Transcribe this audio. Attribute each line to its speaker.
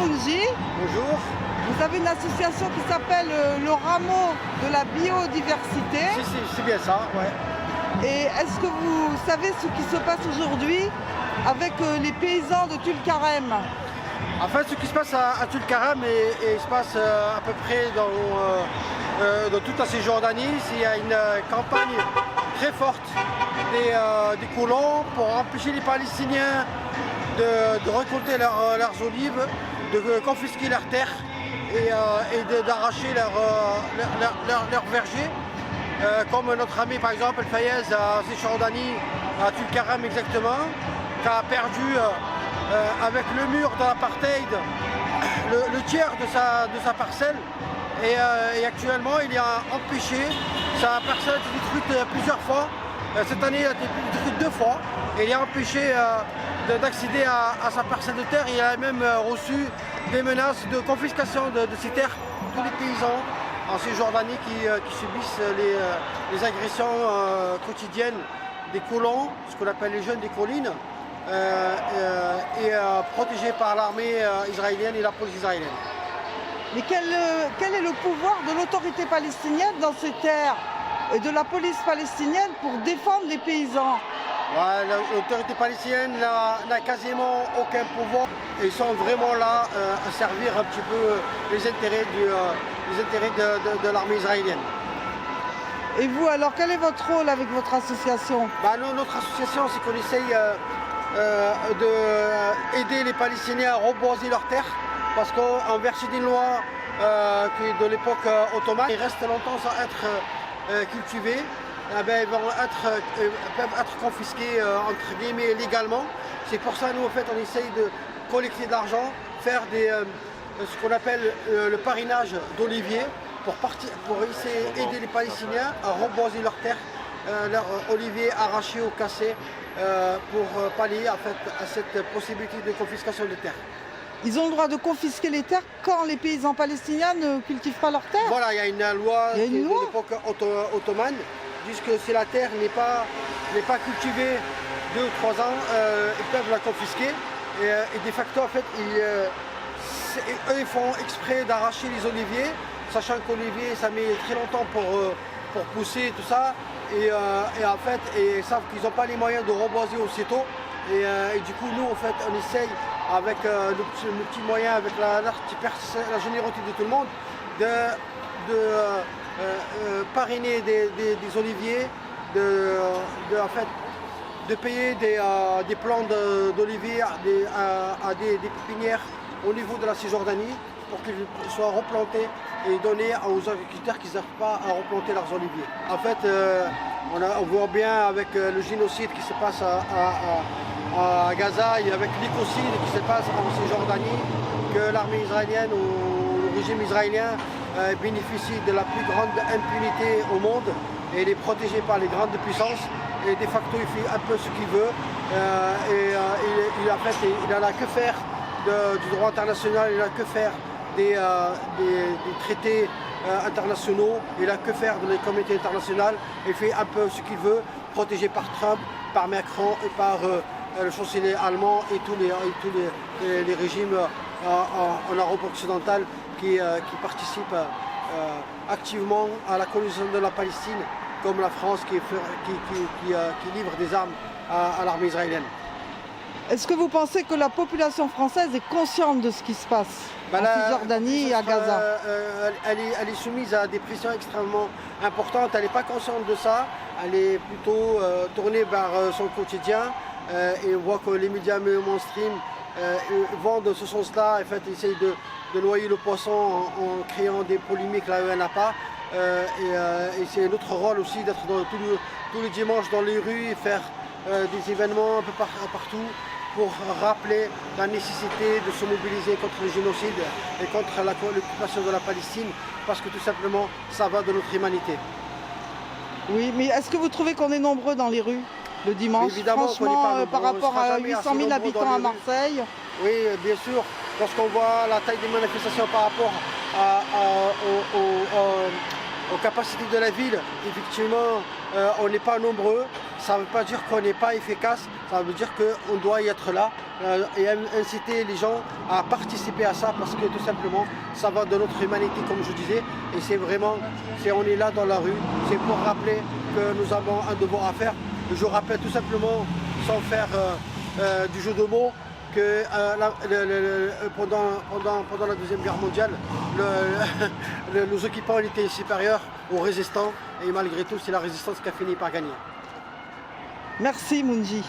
Speaker 1: Mounji.
Speaker 2: Bonjour.
Speaker 1: Vous avez une association qui s'appelle le Rameau de la biodiversité.
Speaker 2: Si, c'est bien ça, ouais.
Speaker 1: Et est-ce que vous savez ce qui se passe aujourd'hui avec les paysans de Tulkarem?
Speaker 2: En fait, ce qui se passe à Tulkarem et se passe à peu près dans toute la Cisjordanie, il y a une campagne très forte des colons pour empêcher les Palestiniens de récolter leurs olives, de confisquer leurs terres et d'arracher leurs vergers. Comme notre ami par exemple El Fayez à Cisjordanie, à Tulkarem exactement, qui a perdu avec le mur de l'apartheid le tiers de sa parcelle et actuellement il a empêché, sa parcelle a été détruite plusieurs fois. Cette année, il a été détruite 2 fois et il est empêché d'accéder à sa parcelle de terre. Il a même reçu des menaces de confiscation de ses terres. Tous les paysans en Cisjordanie qui subissent les agressions quotidiennes des colons, ce qu'on appelle les jeunes des collines, et protégés par l'armée israélienne et la police israélienne.
Speaker 1: Mais quel est le pouvoir de l'autorité palestinienne dans ces terres et de la police palestinienne pour défendre les paysans?
Speaker 2: Ouais, l'autorité palestinienne n'a quasiment aucun pouvoir. Ils sont vraiment là à servir un petit peu les intérêts de l'armée israélienne.
Speaker 1: Et vous alors, quel est votre rôle avec votre association?
Speaker 2: Notre association, c'est qu'on essaye d'aider les Palestiniens à reboiser leurs terres parce qu'en vertu d'une loi qui est de l'époque ottomane, ils restent longtemps sans être cultivés. Ils peuvent être confisqués entre guillemets légalement. C'est pour ça nous en fait on essaye de collecter de l'argent, faire ce qu'on appelle le parinage d'oliviers pour essayer d'aider les Palestiniens à reboiser leurs terres, leurs oliviers arrachés ou cassés pour pallier en fait, à cette possibilité de confiscation des terres.
Speaker 1: Ils ont le droit de confisquer les terres quand les paysans palestiniens ne cultivent pas leurs terres?
Speaker 2: Voilà, il y a une loi de l'époque ottomane. Disent que si la terre n'est pas cultivée 2 ou 3 ans, ils peuvent la confisquer. Et de facto, en fait, eux ils font exprès d'arracher les oliviers, sachant qu'olivier, ça met très longtemps pour pousser et tout ça. Et en fait, ils savent qu'ils n'ont pas les moyens de reboiser aussitôt. Et du coup, nous, en fait, on essaye, avec nos petits moyens, avec la générosité de tout le monde, de parrainer des oliviers, en fait, de payer des plants d'oliviers à des pépinières au niveau de la Cisjordanie pour qu'ils soient replantés et donnés aux agriculteurs qui ne savent pas à replanter leurs oliviers. En fait, on voit bien avec le génocide qui se passe à Gaza et avec l'écocide qui se passe en Cisjordanie, que l'armée israélienne ou le régime israélien bénéficie de la plus grande impunité au monde et il est protégé par les grandes puissances et de facto il fait un peu ce qu'il veut il n'a que faire du droit international, il n'a que faire des traités internationaux, il n'a que faire de la communauté internationale, il fait un peu ce qu'il veut, protégé par Trump, par Macron et par le chancelier allemand et tous les régimes en Europe occidentale qui participent activement à la colonisation de la Palestine, comme la France qui livre des armes à l'armée israélienne.
Speaker 1: Est-ce que vous pensez que la population française est consciente de ce qui se passe en Cisjordanie et à Gaza?
Speaker 2: Elle est soumise à des pressions extrêmement importantes, elle n'est pas consciente de ça, elle est plutôt tournée vers son quotidien et on voit que les médias mainstream vont dans ce sens-là, en fait, ils essayent de noyer le poisson en créant des polémiques là où il n'y en a pas. Et c'est notre rôle aussi d'être tous les dimanches dans les rues et faire des événements un peu partout pour rappeler la nécessité de se mobiliser contre le génocide et contre l'occupation de la Palestine parce que tout simplement ça va de notre humanité.
Speaker 1: Oui, mais est-ce que vous trouvez qu'on est nombreux dans les rues le dimanche?
Speaker 2: Évidemment,
Speaker 1: franchement, par rapport à 800 000 habitants à Marseille?
Speaker 2: Oui, bien sûr. Lorsqu'on voit la taille des manifestations par rapport aux capacités de la ville, effectivement, on n'est pas nombreux. ça ne veut pas dire qu'on n'est pas efficace, ça veut dire qu'on doit y être là et inciter les gens à participer à ça parce que tout simplement ça va de notre humanité comme je disais et c'est vraiment, on est là dans la rue, c'est pour rappeler que nous avons un devoir à faire. Je rappelle tout simplement, sans faire du jeu de mots, que pendant la Deuxième Guerre mondiale, nos occupants étaient supérieurs aux résistants et malgré tout c'est la résistance qui a fini par gagner.
Speaker 1: Merci Mounji.